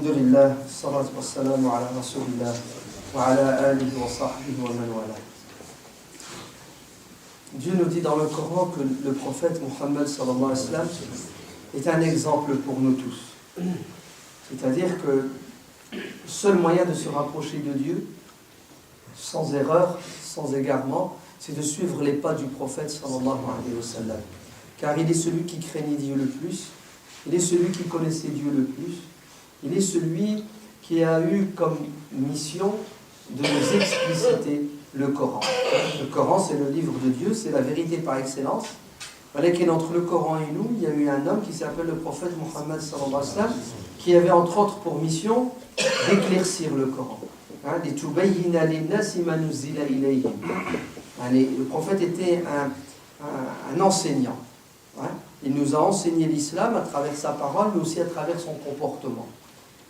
Alhamdulillah, salatu wassalamu ala rasulillah, wa ala alihi wa sahbihi wa man wala. Dieu nous dit dans le Coran que le prophète Muhammad sallallahu alayhi wa sallam est un exemple pour nous tous. C'est-à-dire que le seul moyen de se rapprocher de Dieu, sans erreur, sans égarement, c'est de suivre les pas du prophète sallallahu alayhi wa sallam. Car il est celui qui craignait Dieu le plus, il est celui qui connaissait Dieu le plus, il est celui qui a eu comme mission de nous expliciter le Coran. Le Coran, c'est le livre de Dieu, c'est la vérité par excellence. Entre le Coran et nous, il y a eu un homme qui s'appelle le prophète Muhammad sallallahu alayhi wa sallam, qui avait entre autres pour mission d'éclaircir le Coran. Le prophète était un enseignant. Il nous a enseigné l'islam à travers sa parole, mais aussi à travers son comportement.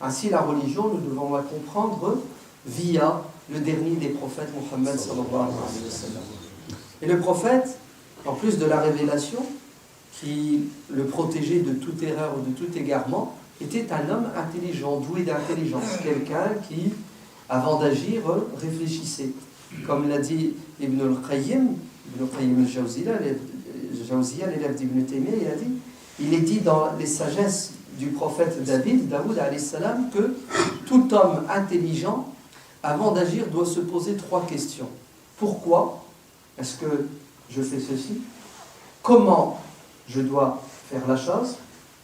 Ainsi, la religion, nous devons la comprendre via le dernier des prophètes, Muhammad sallallahu alayhi wa sallam. Et le prophète, en plus de la révélation, qui le protégeait de toute erreur ou de tout égarement, était un homme intelligent, doué d'intelligence, quelqu'un qui, avant d'agir, réfléchissait. Comme l'a dit Ibn al-Qayyim al-Jawziyya, l'élève d'Ibn Taymiyyah, il est dit dans les sagesses du prophète Daoud alayhi salam, que tout homme intelligent, avant d'agir, doit se poser 3 questions. Pourquoi est-ce que je fais ceci? Comment je dois faire la chose?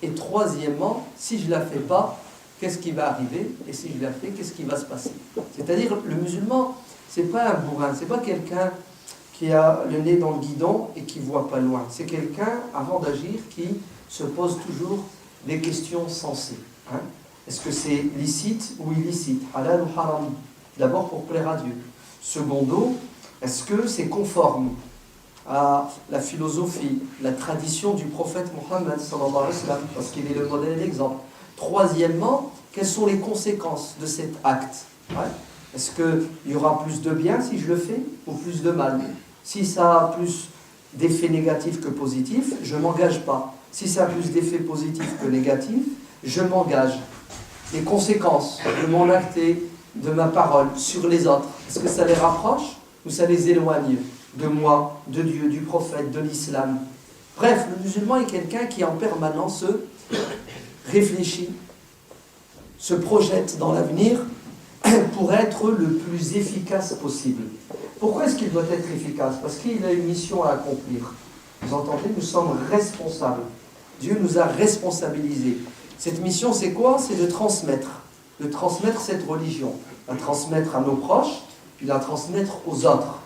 Et troisièmement, si je ne la fais pas, qu'est-ce qui va arriver? Et si je la fais, qu'est-ce qui va se passer? C'est-à-dire, le musulman, ce n'est pas un bourrin, ce n'est pas quelqu'un qui a le nez dans le guidon et qui ne voit pas loin. C'est quelqu'un, avant d'agir, qui se pose toujours des questions sensées. Est-ce que c'est licite ou illicite? Halal ou haram? D'abord pour plaire à Dieu. Secondo, est-ce que c'est conforme à la philosophie, la tradition du prophète Muhammad sallallahu alayhi wa sallam, parce qu'il est le modèle et l'exemple. Troisièmement, quelles sont les conséquences de cet acte? Est-ce qu'il y aura plus de bien si je le fais ou plus de mal? Si ça a plus d'effets négatifs que positifs, je ne m'engage pas. Si ça a plus d'effets positifs que négatifs, je m'engage. Les conséquences de mon acte et de ma parole sur les autres, est-ce que ça les rapproche ou ça les éloigne de moi, de Dieu, du prophète, de l'islam? Bref, le musulman est quelqu'un qui en permanence réfléchit, se projette dans l'avenir pour être le plus efficace possible. Pourquoi est-ce qu'il doit être efficace? Parce qu'il a une mission à accomplir. Vous entendez? Nous sommes responsables. Dieu nous a responsabilisés. Cette mission, c'est quoi? C'est de transmettre cette religion, la transmettre à nos proches, puis la transmettre aux autres.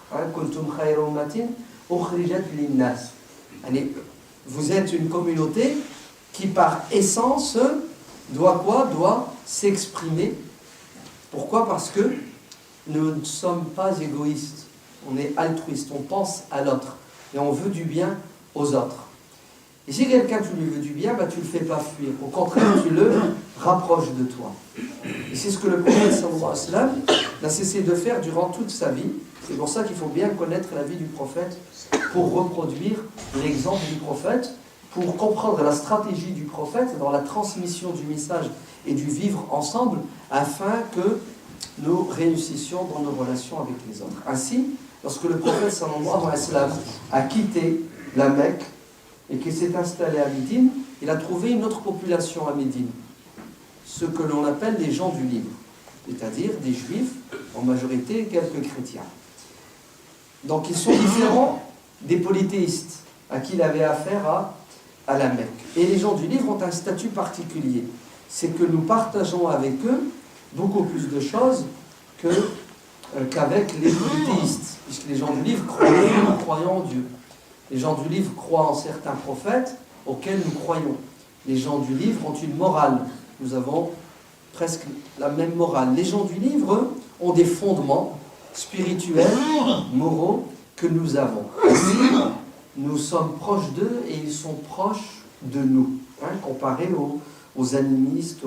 Vous êtes une communauté qui, par essence, doit quoi? Doit s'exprimer. Pourquoi? Parce que nous ne sommes pas égoïstes, on est altruistes, on pense à l'autre et on veut du bien aux autres. Et si quelqu'un tu lui veux du bien, tu ne le fais pas fuir, au contraire tu le rapproches de toi. Et c'est ce que le prophète sallallahu alayhi wa sallam n'a cessé de faire durant toute sa vie. C'est pour ça qu'il faut bien connaître la vie du prophète pour reproduire l'exemple du prophète, pour comprendre la stratégie du prophète dans la transmission du message et du vivre ensemble, afin que nous réussissions dans nos relations avec les autres. Ainsi, lorsque le prophète sallallahu alayhi wa sallam a quitté la Mecque et qu'il s'est installé à Médine, il a trouvé une autre population à Médine, ce que l'on appelle les gens du livre, c'est-à-dire des juifs, en majorité et quelques chrétiens. Donc ils sont différents des polythéistes à qui il avait affaire à la Mecque. Et les gens du livre ont un statut particulier. C'est que nous partageons avec eux beaucoup plus de choses qu'avec les polythéistes, puisque les gens du livre croient en Dieu. Les gens du livre croient en certains prophètes auxquels nous croyons. Les gens du livre ont une morale. Nous avons presque la même morale. Les gens du livre ont des fondements spirituels, moraux que nous avons. Ainsi, nous sommes proches d'eux et ils sont proches de nous, comparé aux animistes,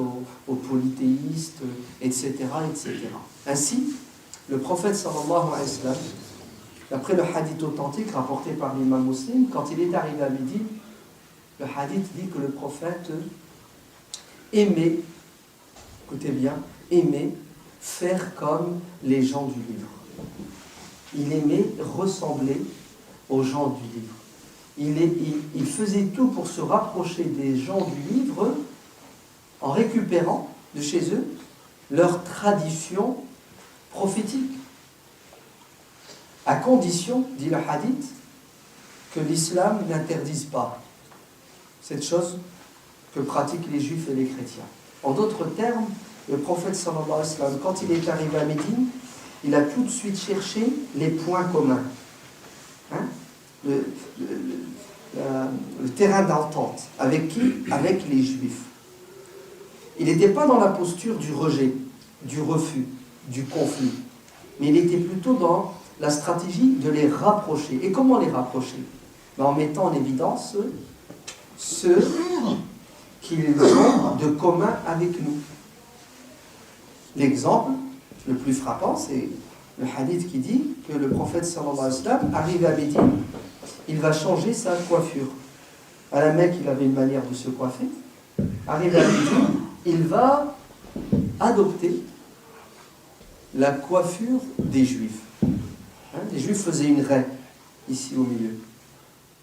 aux polythéistes, etc., etc. Ainsi, le prophète sallallahu alayhi wa sallam, d'après le hadith authentique rapporté par l'imam Muslim, quand il est arrivé à Médine, le hadith dit que le prophète aimait écoutez bien, aimait faire comme les gens du livre. Il aimait ressembler aux gens du livre. Il faisait tout pour se rapprocher des gens du livre en récupérant de chez eux leur tradition prophétique. À condition, dit le hadith, que l'islam n'interdise pas cette chose que pratiquent les juifs et les chrétiens. En d'autres termes, le prophète sallallahu alayhi wa sallam, quand il est arrivé à Médine, il a tout de suite cherché les points communs. Hein? Le terrain d'entente. Avec qui? Avec les juifs. Il n'était pas dans la posture du rejet, du refus, du conflit, mais il était plutôt dans la stratégie de les rapprocher. Et comment les rapprocher? En mettant en évidence ceux qu'ils ont de commun avec nous. L'exemple le plus frappant, c'est le hadith qui dit que le prophète sallallahu alayhi wa sallam arrive à Médine, il va changer sa coiffure. À la Mecque, il avait une manière de se coiffer. Arrivé à Médine, il va adopter la coiffure des Juifs. Les Juifs faisaient une raie, ici au milieu.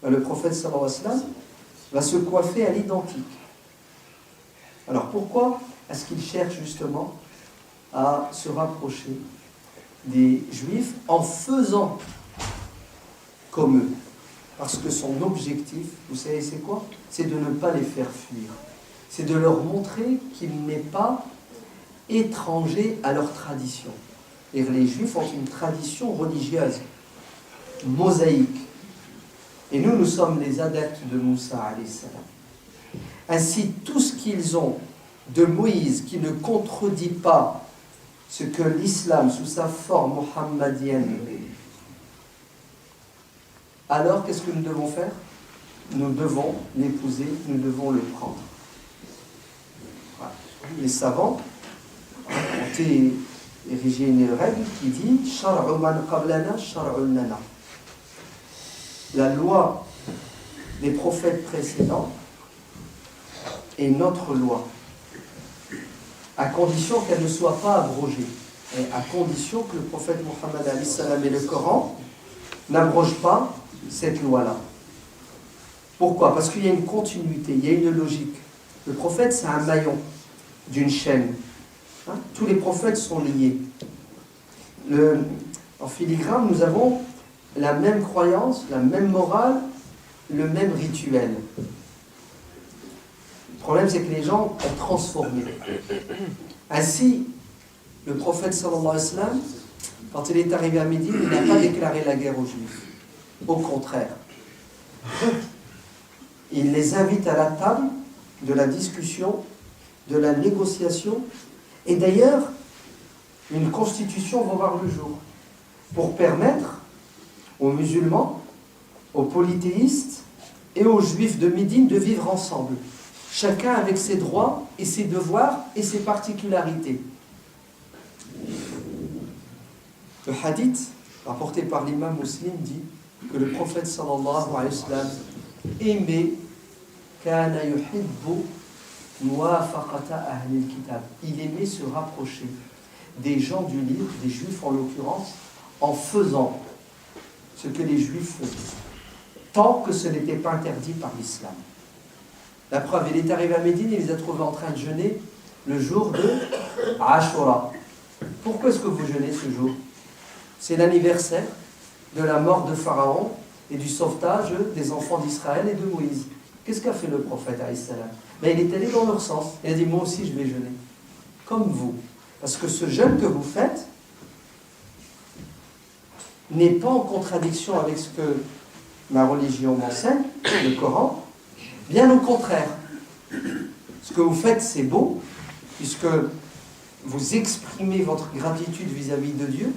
Le prophète sallallahu alayhi wa sallam va se coiffer à l'identique. Alors pourquoi est-ce qu'il cherche justement à se rapprocher des Juifs en faisant comme eux? Parce que son objectif, vous savez c'est quoi? C'est de ne pas les faire fuir. C'est de leur montrer qu'il n'est pas étranger à leur tradition. Et les Juifs ont une tradition religieuse, mosaïque. Et nous, nous sommes les adeptes de Moussa alayhi salam. Ainsi, tout ce qu'ils ont de Moïse qui ne contredit pas ce que l'islam, sous sa forme mohammadienne, alors qu'est-ce que nous devons faire? Nous devons l'épouser, nous devons le prendre. Voilà. Les savants ont érigé une règle qui dit « Shar'u man qablana, shar'u lana ». La loi des prophètes précédents est notre loi, à condition qu'elle ne soit pas abrogée, et à condition que le prophète Mohammed alayhi salam et le Coran n'abrogent pas cette loi-là. Pourquoi? Parce qu'il y a une continuité, il y a une logique. Le prophète, c'est un maillon d'une chaîne. Hein? Tous les prophètes sont liés. En filigrane, nous avons la même croyance, la même morale, le même rituel. Le problème, c'est que les gens ont transformé. Ainsi, le prophète sallallahu alayhi wa sallam, quand il est arrivé à Médine, il n'a pas déclaré la guerre aux Juifs. Au contraire. Il les invite à la table de la discussion, de la négociation, et d'ailleurs, une constitution va voir le jour pour permettre aux musulmans, aux polythéistes et aux juifs de Médine de vivre ensemble, chacun avec ses droits et ses devoirs et ses particularités. Le hadith rapporté par l'imam Muslim dit que le prophète sallallahu alayhi wa sallam aimait kana yuhibbu muwafaqata ahli al-kitab. Il aimait se rapprocher des gens du livre, des juifs en l'occurrence, en faisant ce que les juifs faisaient, tant que ce n'était pas interdit par l'islam. La preuve, il est arrivé à Médine, il les a trouvés en train de jeûner le jour de Ashura. Pourquoi est-ce que vous jeûnez ce jour? C'est l'anniversaire de la mort de Pharaon et du sauvetage des enfants d'Israël et de Moïse. Qu'est-ce qu'a fait le prophète alayhi salam? Il est allé dans leur sens. Il a dit, moi aussi je vais jeûner, comme vous. Parce que ce jeûne que vous faites n'est pas en contradiction avec ce que ma religion m'enseigne, le Coran. Bien au contraire. Ce que vous faites, c'est beau, puisque vous exprimez votre gratitude vis-à-vis de Dieu,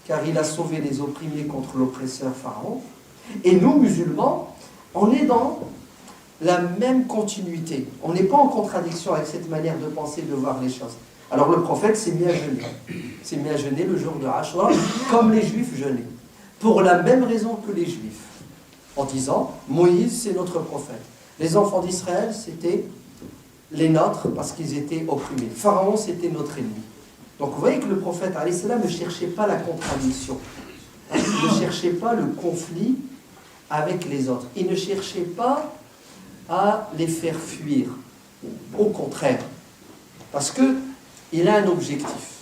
car il a sauvé les opprimés contre l'oppresseur Pharaon. Et nous, musulmans, on est dans la même continuité. On n'est pas en contradiction avec cette manière de penser, de voir les choses. Alors le prophète s'est mis à jeûner. S'est mis à jeûner le jour de Ashura, comme les Juifs jeûnaient. Pour la même raison que les Juifs. En disant, Moïse, c'est notre prophète. Les enfants d'Israël, c'était les nôtres parce qu'ils étaient opprimés. Pharaon, c'était notre ennemi. Donc vous voyez que le prophète alayhi salam ne cherchait pas la contradiction. Il ne cherchait pas le conflit avec les autres. Il ne cherchait pas à les faire fuir. Au contraire. Parce qu'il a un objectif.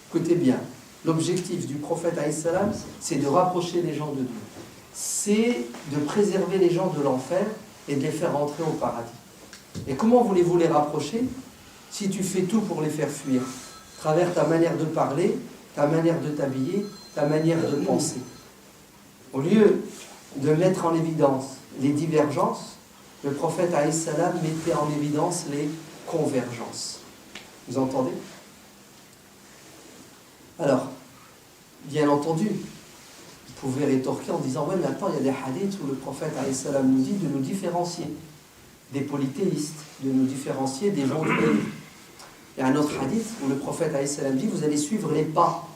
Écoutez bien, l'objectif du prophète alayhi salam, c'est de rapprocher les gens de Dieu. C'est de préserver les gens de l'enfer et de les faire rentrer au paradis. Et comment voulez-vous les rapprocher si tu fais tout pour les faire fuir, à travers ta manière de parler, ta manière de t'habiller, ta manière de penser. Au lieu de mettre en évidence les divergences, le prophète alayhi salam mettait en évidence les convergences. Vous entendez? Alors, bien entendu, vous pouvez rétorquer en disant « Ouais, mais attends, il y a des hadiths où le prophète alayhi salam nous dit de nous différencier des polythéistes, de nous différencier des gens du livre. » Il y a un autre hadith où le prophète alayhi salam dit « Vous allez suivre les pas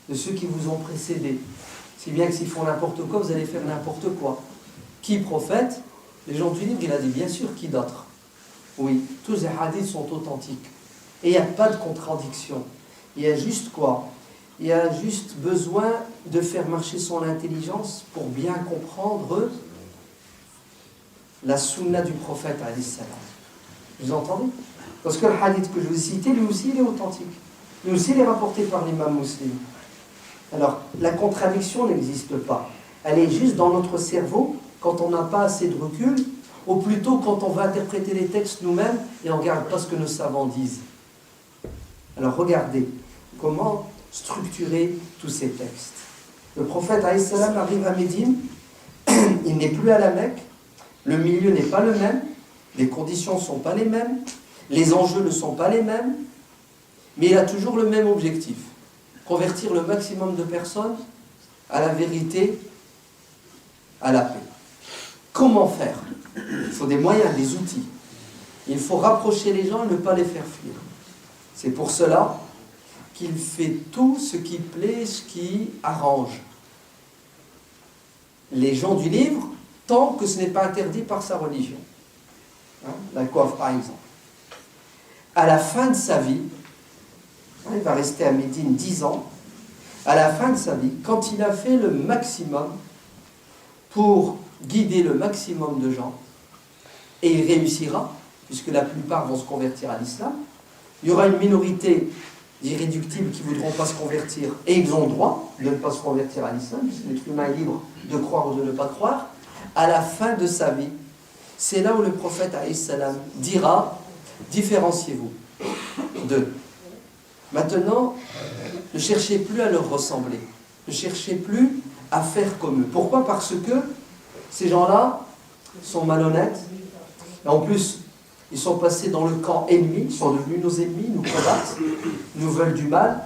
de ceux qui vous ont précédés. Si bien que s'ils font n'importe quoi, vous allez faire n'importe quoi. » Qui prophète? Les gens du livre, il a dit « Bien sûr, qui d'autre ?» Oui, tous les hadiths sont authentiques. Et il n'y a pas de contradiction. Il y a juste quoi? Il y a juste besoin de faire marcher son intelligence pour bien comprendre la sunna du prophète alayhi salam. Vous entendez? Parce que le hadith que je vous ai cité, lui aussi, il est authentique. Lui aussi, il est rapporté par l'imam Muslim. Alors, la contradiction n'existe pas. Elle est juste dans notre cerveau quand on n'a pas assez de recul, ou plutôt quand on va interpréter les textes nous-mêmes et on ne regarde pas ce que nos savants disent. Alors, regardez comment structurer tous ces textes. Le prophète alayhi salam arrive à Médine, il n'est plus à la Mecque, le milieu n'est pas le même, les conditions ne sont pas les mêmes, les enjeux ne sont pas les mêmes, mais il a toujours le même objectif, convertir le maximum de personnes à la vérité, à la paix. Comment faire? Il faut des moyens, des outils. Il faut rapprocher les gens et ne pas les faire fuir. C'est pour cela qu'il fait tout ce qui plaît, ce qui arrange les gens du livre, tant que ce n'est pas interdit par sa religion. Hein, la coiffe, par exemple. À la fin de sa vie, il va rester à Médine 10 ans, à la fin de sa vie, quand il a fait le maximum pour guider le maximum de gens, et il réussira, puisque la plupart vont se convertir à l'islam, il y aura une minorité d'irréductibles qui ne voudront pas se convertir, et ils ont le droit de ne pas se convertir à l'islam, puisque l'être humain est libre de croire ou de ne pas croire. À la fin de sa vie, c'est là où le prophète alayhi salam dira « Différenciez-vous d'eux ». Maintenant, ne cherchez plus à leur ressembler, ne cherchez plus à faire comme eux. Pourquoi? Parce que ces gens-là sont malhonnêtes, et en plus, ils sont passés dans le camp ennemi, ils sont devenus nos ennemis, nous combattent, nous veulent du mal.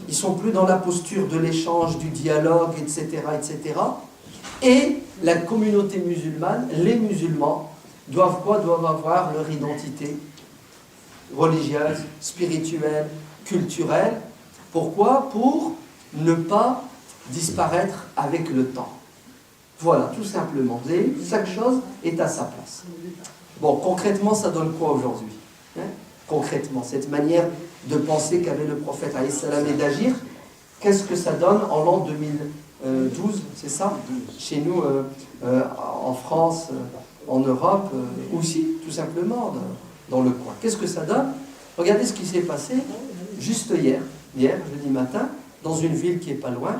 Ils ne sont plus dans la posture de l'échange, du dialogue, etc., etc. Et la communauté musulmane, les musulmans, doivent quoi? Doivent avoir leur identité religieuse, spirituelle, culturelle. Pourquoi? Pour ne pas disparaître avec le temps. Voilà, tout simplement. Vous avez vu, chaque chose est à sa place. Bon, concrètement, ça donne quoi aujourd'hui? Concrètement, cette manière de penser qu'avait le prophète alayhi salam et d'agir, qu'est-ce que ça donne en l'an 2012, c'est ça? Chez nous, en France, en Europe, aussi, tout simplement, dans le coin. Qu'est-ce que ça donne? Regardez ce qui s'est passé juste hier, jeudi matin, dans une ville qui n'est pas loin,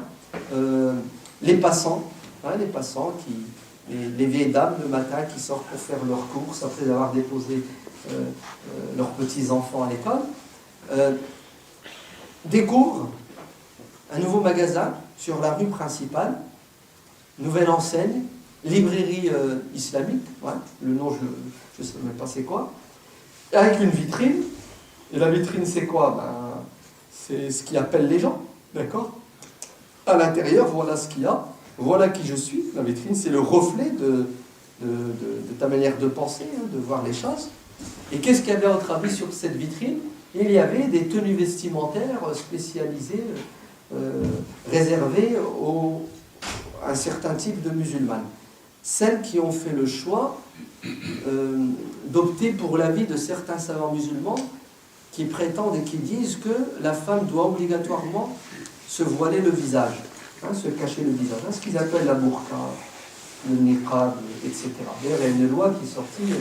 les passants, les vieilles dames le matin qui sortent pour faire leurs courses après avoir déposé leurs petits-enfants à l'école, découvrent un nouveau magasin sur la rue principale, nouvelle enseigne, librairie islamique, ouais, le nom je ne sais même pas c'est quoi, avec une vitrine, et la vitrine c'est quoi? C'est ce qui appelle les gens, d'accord? À l'intérieur, voilà ce qu'il y a. Voilà qui je suis. La vitrine, c'est le reflet de ta manière de penser, de voir les choses. Et qu'est-ce qu'il y avait à votre avis sur cette vitrine? Il y avait des tenues vestimentaires spécialisées, réservées à un certain type de musulmanes. Celles qui ont fait le choix d'opter pour l'avis de certains savants musulmans qui prétendent et qui disent que la femme doit obligatoirement se voiler le visage, se cacher le visage, ce qu'ils appellent la burqa, le niqab, etc. D'ailleurs, il y a une loi qui est sortie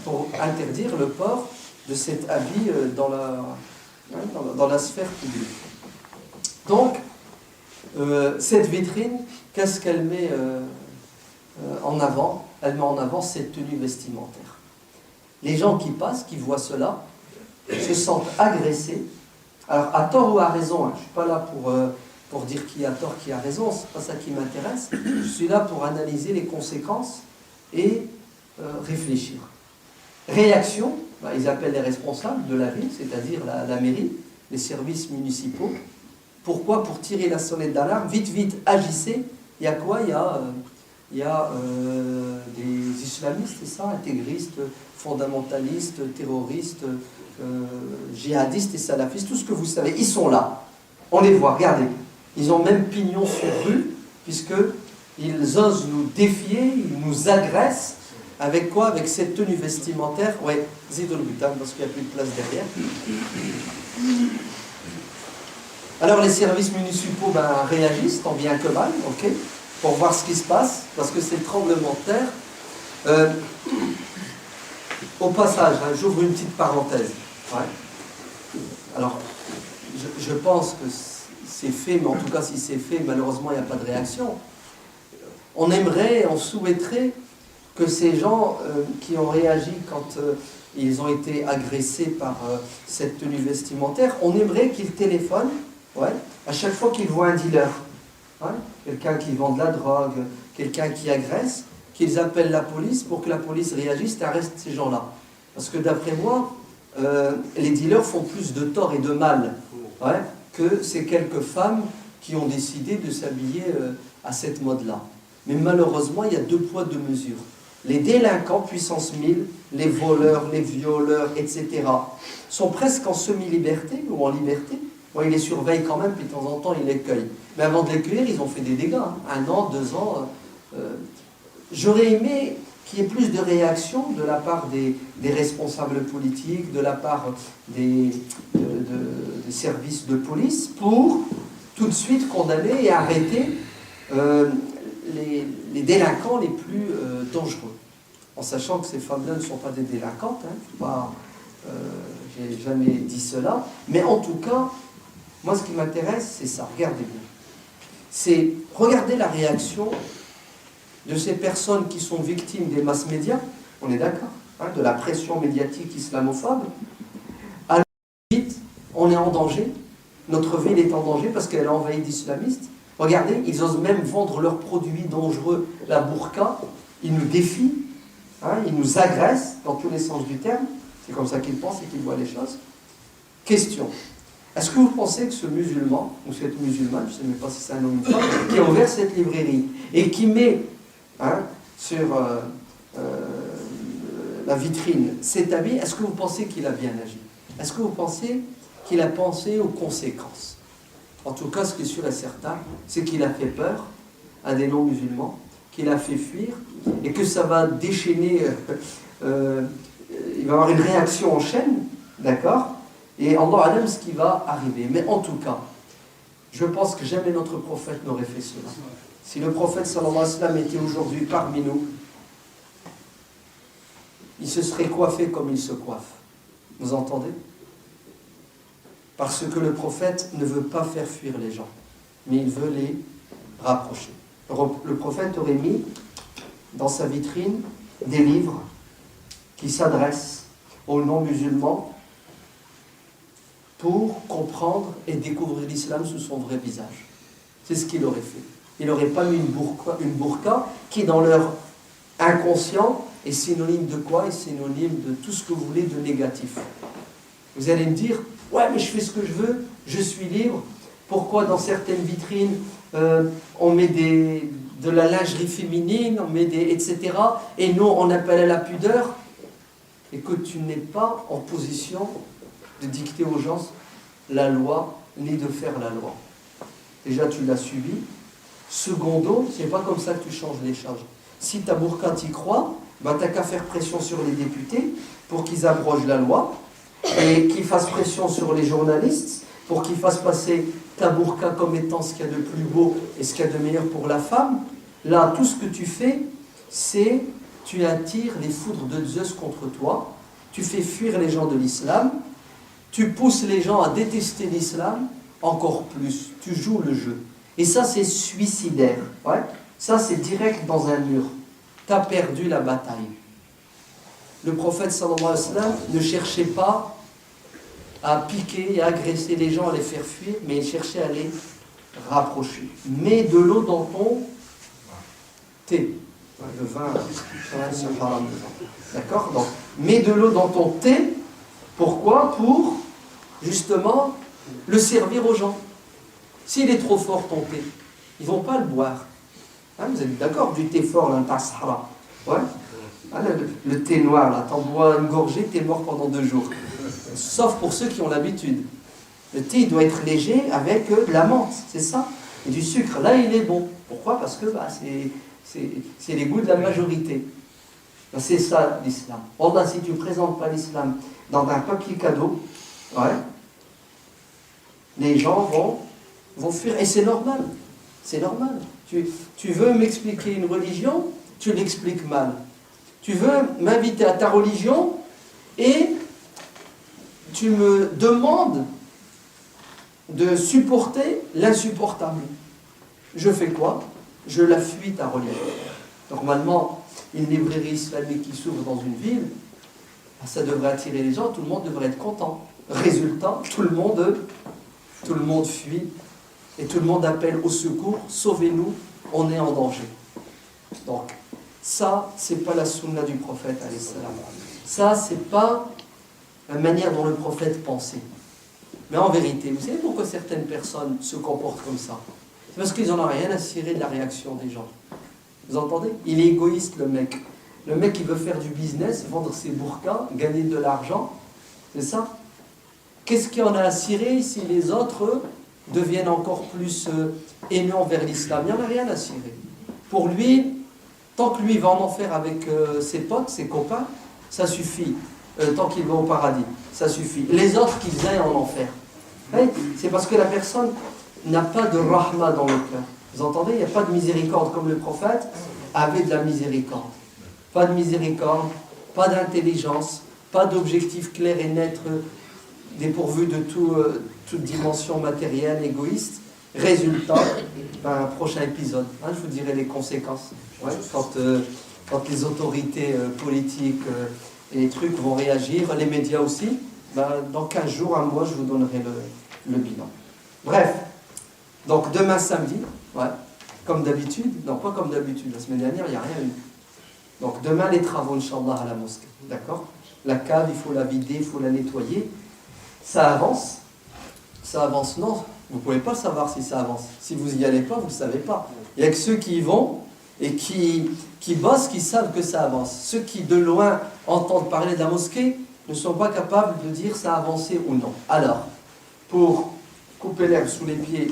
pour interdire le port de cet habit dans la sphère publique. Donc, cette vitrine, qu'est-ce qu'elle met en avant? Elle met en avant cette tenue vestimentaire. Les gens qui passent, qui voient cela, se sentent agressés. Alors, à tort ou à raison, je ne suis pas là pour dire qui a tort, qui a raison, c'est pas ça qui m'intéresse. Je suis là pour analyser les conséquences et réfléchir. Réaction, ils appellent les responsables de la ville, c'est-à-dire la mairie, les services municipaux. Pourquoi? Pour tirer la sonnette d'alarme. Vite, vite, agissez. Il y a quoi? Il y a des islamistes, c'est ça, intégristes, fondamentalistes, terroristes, djihadistes et salafistes, tout ce que vous savez, ils sont là. On les voit, regardez. Ils ont même pignon sur rue, puisqu'ils osent nous défier, ils nous agressent. Avec quoi? Avec cette tenue vestimentaire. Oui, Zidol Butan, parce qu'il n'y a plus de place derrière. Alors les services municipaux réagissent, tant bien que mal, ok, pour voir ce qui se passe, parce que c'est le tremblement de terre. Au passage, j'ouvre une petite parenthèse. Ouais. Alors, je pense que c'est fait, mais en tout cas, si c'est fait, malheureusement, il n'y a pas de réaction. On aimerait, on souhaiterait que ces gens qui ont réagi quand ils ont été agressés par cette tenue vestimentaire, on aimerait qu'ils téléphonent à chaque fois qu'ils voient un dealer, quelqu'un qui vend de la drogue, quelqu'un qui agresse, qu'ils appellent la police pour que la police réagisse et arrête ces gens-là. Parce que d'après moi, les dealers font plus de tort et de mal que ces quelques femmes qui ont décidé de s'habiller à cette mode-là. Mais malheureusement, il y a 2 poids, 2 mesures. Les délinquants puissance 1000, les voleurs, les violeurs, etc., sont presque en semi-liberté ou en liberté. Bon, ils les surveillent quand même, puis de temps en temps, ils les cueillent. Mais avant de les cueillir, ils ont fait des dégâts. 1 an, 2 ans. J'aurais aimé qu'il y ait plus de réactions de la part des responsables politiques, de la part des services de police, pour tout de suite condamner et arrêter les délinquants les plus dangereux. En sachant que ces femmes-là ne sont pas des délinquantes, j'ai jamais dit cela, mais en tout cas, moi ce qui m'intéresse, c'est ça, regardez bien. C'est regarder la réaction de ces personnes qui sont victimes des masses médias, on est d'accord, de la pression médiatique islamophobe. Alors vite, on est en danger, notre ville est en danger parce qu'elle est envahie d'islamistes. Regardez, ils osent même vendre leurs produits dangereux, la burqa, ils nous défient, ils nous agressent dans tous les sens du terme, c'est comme ça qu'ils pensent et qu'ils voient les choses. Question, est-ce que vous pensez que ce musulman, ou cette musulmane, je ne sais même pas si c'est un homme ou une femme, qui a ouvert cette librairie et qui met sur la vitrine cet habit, est-ce que vous pensez qu'il a bien agi? Est-ce que vous pensez qu'il a pensé aux conséquences? En tout cas, ce qui est sûr et certain, c'est qu'il a fait peur à des non-musulmans, qu'il a fait fuir, et que ça va déchaîner, il va y avoir une réaction en chaîne, d'accord? Et Allah alam ce qui va arriver. Mais en tout cas, je pense que jamais notre prophète n'aurait fait cela. Si le prophète sallallahu alayhi wa sallam était aujourd'hui parmi nous, il se serait coiffé comme il se coiffe. Vous entendez? Parce que le prophète ne veut pas faire fuir les gens, mais il veut les rapprocher. Le prophète aurait mis dans sa vitrine des livres qui s'adressent aux non-musulmans pour comprendre et découvrir l'islam sous son vrai visage. C'est ce qu'il aurait fait. Il n'aurait pas mis une burqa qui, dans leur inconscient, est synonyme de quoi? Est synonyme de tout ce que vous voulez de négatif. Vous allez me dire, ouais, mais je fais ce que je veux, je suis libre. Pourquoi dans certaines vitrines, on met de la lingerie féminine, on met etc. Et nous, on appelle à la pudeur? Et que tu n'es pas en position de dicter aux gens la loi, ni de faire la loi. Déjà, tu l'as subi. Secondo, c'est pas comme ça que tu changes les choses. Si ta burqa t'y crois, bah, t'as qu'à faire pression sur les députés pour qu'ils abrogent la loi et qu'ils fassent pression sur les journalistes pour qu'ils fassent passer ta burqa comme étant ce qu'il y a de plus beau et ce qu'il y a de meilleur pour la femme. Là, tout ce que tu fais, c'est tu attires les foudres de Zeus contre toi, tu fais fuir les gens de l'islam, tu pousses les gens à détester l'islam encore plus, tu joues le jeu. Et ça, c'est suicidaire. Ouais. Ça, c'est direct dans un mur. Tu as perdu la bataille. Le prophète sallallahu alayhi wa sallam ne cherchait pas à piquer et à agresser les gens, à les faire fuir, mais il cherchait à les rapprocher. Mets de l'eau dans ton thé. Le vin, c'est haram. D'accord? Donc, mets de l'eau dans ton thé. Pourquoi? Pour, justement, le servir aux gens. S'il est trop fort, ton thé, ils ne vont pas le boire. Hein, vous êtes d'accord? Du thé fort, là, sahara. Ouais? Hein, le thé noir, là, t'en bois une gorgée, t'es mort pendant 2 jours. Sauf pour ceux qui ont l'habitude. Le thé, il doit être léger avec de la menthe, c'est ça? Et du sucre, là, il est bon. Pourquoi? Parce que bah, c'est les goûts de la majorité. Ben, c'est ça l'islam. Or là, si tu ne présentes pas l'islam dans un papier cadeau, ouais, les gens vont fuir. Et c'est normal. C'est normal. Tu veux m'expliquer une religion, tu l'expliques mal. Tu veux m'inviter à ta religion et tu me demandes de supporter l'insupportable. Je fais quoi? Je la fuis ta religion. Normalement, une librairie islamique qui s'ouvre dans une ville, ça devrait attirer les gens, tout le monde devrait être content. Résultat, tout le monde fuit et tout le monde appelle au secours, sauvez-nous, on est en danger. Donc, ça, c'est pas la sunna du prophète, alayhi salam. Ça, c'est pas la manière dont le prophète pensait. Mais en vérité, vous savez pourquoi certaines personnes se comportent comme ça? C'est parce qu'ils n'en ont rien à cirer de la réaction des gens. Vous entendez? Il est égoïste, le mec. Le mec, il veut faire du business, vendre ses burqas, gagner de l'argent. C'est ça? Qu'est-ce qu'il y en a à cirer si les autres, eux, deviennent encore plus haineux envers l'islam? Il n'y en a rien à cirer. Pour lui, tant que lui va en enfer avec ses potes, ses copains, ça suffit. Tant qu'il va au paradis, ça suffit. Les autres qu'ils aillent en enfer. C'est parce que la personne n'a pas de rahma dans le cœur. Vous entendez? Il n'y a pas de miséricorde comme le prophète avait de la miséricorde. Pas de miséricorde, pas d'intelligence, pas d'objectif clair et net dépourvu de toute dimension matérielle, égoïste. Résultat, prochain épisode. Je vous dirai les conséquences. Ouais, quand les autorités politiques et les trucs vont réagir, les médias aussi, dans 15 jours, 1 mois, je vous donnerai le bilan. Bref, donc demain samedi, ouais, comme d'habitude, non pas comme d'habitude, la semaine dernière, il n'y a rien eu. Donc demain, les travaux, Inch'Allah, à la mosquée, d'accord? La cave, il faut la vider, il faut la nettoyer. Ça avance, non, vous ne pouvez pas savoir si ça avance. Si vous n'y allez pas, vous ne le savez pas. Il n'y a que ceux qui y vont et qui bossent, qui savent que ça avance. Ceux qui, de loin, entendent parler de la mosquée, ne sont pas capables de dire ça a avancé ou non. Alors, pour couper l'herbe sous les pieds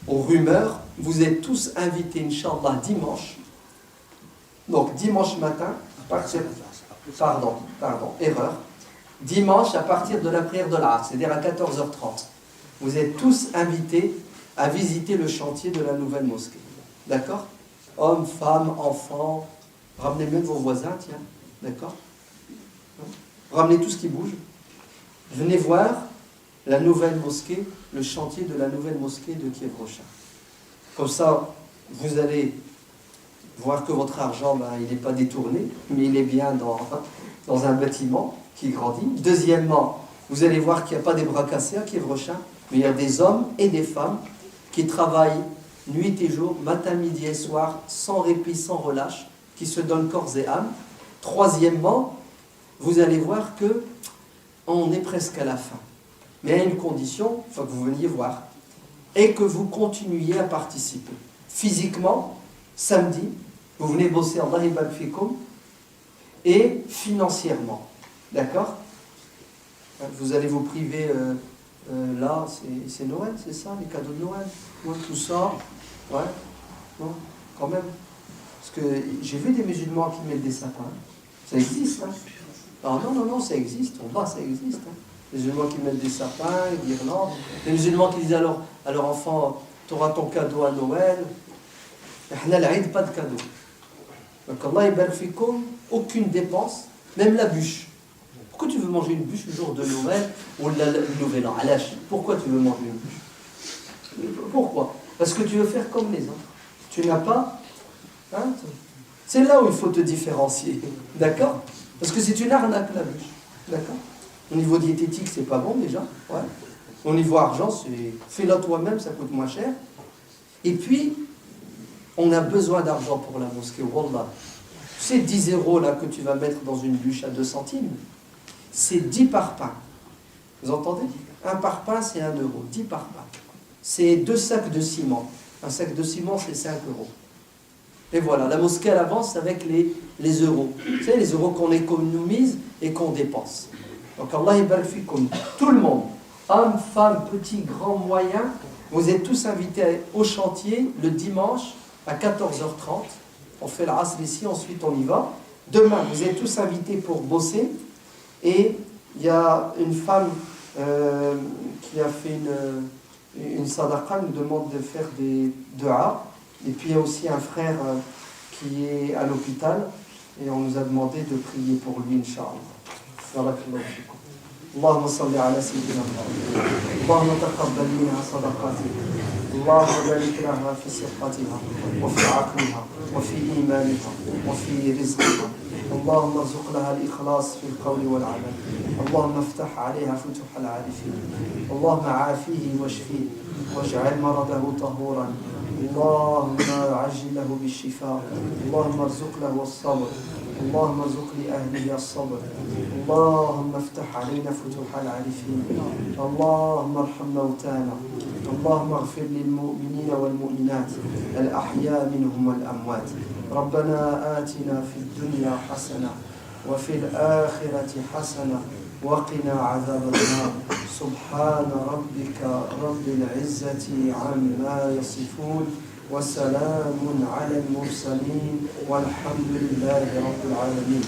aux rumeurs, vous êtes tous invités, Inch'Allah, dimanche. Donc, dimanche matin, erreur. Dimanche, à partir de la prière de l'Asr, c'est-à-dire à 14h30, vous êtes tous invités à visiter le chantier de la nouvelle mosquée. D'accord? Hommes, femmes, enfants, ramenez même vos voisins, tiens. D'accord? Ramenez tout ce qui bouge. Venez voir la nouvelle mosquée, le chantier de la nouvelle mosquée de Kiev Rocha. Comme ça, vous allez voir que votre argent, il n'est pas détourné, mais il est bien dans un bâtiment qui grandit. Deuxièmement, vous allez voir qu'il n'y a pas des bras cassés à Kiev Rocha, mais il y a des hommes et des femmes qui travaillent nuit et jour, matin, midi et soir, sans répit, sans relâche, qui se donnent corps et âme. Troisièmement, vous allez voir que on est presque à la fin. Mais à une condition, il faut que vous veniez voir, et que vous continuiez à participer. Physiquement, samedi, vous venez bosser en Allah ibn fikum, et financièrement. D'accord? Vous allez vous priver, là, c'est Noël, c'est ça, les cadeaux de Noël, tout ça. Ouais, non, quand même. Parce que j'ai vu des musulmans qui mettent des sapins. Ça existe, hein. Alors non, ça existe, on va, ça existe. Hein. Les musulmans qui mettent des sapins, des guirlandes, les musulmans qui disent à leur enfant, tu auras ton cadeau à Noël. Pas de cadeau. Donc Allah ibarfikoum, aucune dépense, même la bûche. Pourquoi tu veux manger une bûche le jour de Noël ou le nouvel an? Pourquoi tu veux manger une bûche? Pourquoi? Parce que tu veux faire comme les autres. Tu n'as pas... Hein, c'est là où il faut te différencier. D'accord? Parce que c'est une arnaque la bûche. D'accord? Au niveau diététique, c'est pas bon déjà. Ouais. Au niveau argent, c'est fais-la toi-même, ça coûte moins cher. Et puis, on a besoin d'argent pour la mosquée. Wallah. C'est 10 € là que tu vas mettre dans une bûche à 2 centimes. C'est 10 parpaings. Vous entendez? Un parpaing, c'est 1 €. 10 parpaings. C'est 2 sacs de ciment. Un sac de ciment, c'est 5 €. Et voilà, la mosquée, elle avance avec les euros. Vous savez, les euros qu'on économise et qu'on dépense. Donc Allah yabarak fikoum. Tout le monde, hommes, femmes, petits, grands, moyens, vous êtes tous invités au chantier le dimanche à 14h30. On fait l'asr ici, ensuite on y va. Demain, vous êtes tous invités pour bosser. Et il y a une femme qui a fait une sadaqa, nous demande de faire des du'a. Et puis il y a aussi un frère qui est à l'hôpital et on nous a demandé de prier pour lui, Inch'Allah. Barakallahu fikum. Allahumma salli ala sayyidina Muhammad. Allahumma taqabbal minha sadaqati. Allahumma barik laha fi sihhatiha wa fi aqliha wa fi imaniha wa fi rizqiha. اللهم ارزق لها الإخلاص في القول والعمل. اللهم افتح عليها فتوح العارفين. اللهم عافيه واشفيه واجعل مرضه طهورا. اللهم عجل له بالشفاء. اللهم ارزق له الصبر. اللهم ارزق لأهله الصبر. اللهم افتح علينا فتوح العارفين. اللهم ارحم موتانا. اللهم اغفر للمؤمنين والمؤمنات الأحياء منهم والأموات. ربنا آتنا في الدنيا حسنة وفي الآخرة حسنة وقنا عذاب النار. سبحان ربك رب العزة عما يصفون وسلام على المرسلين والحمد لله رب العالمين.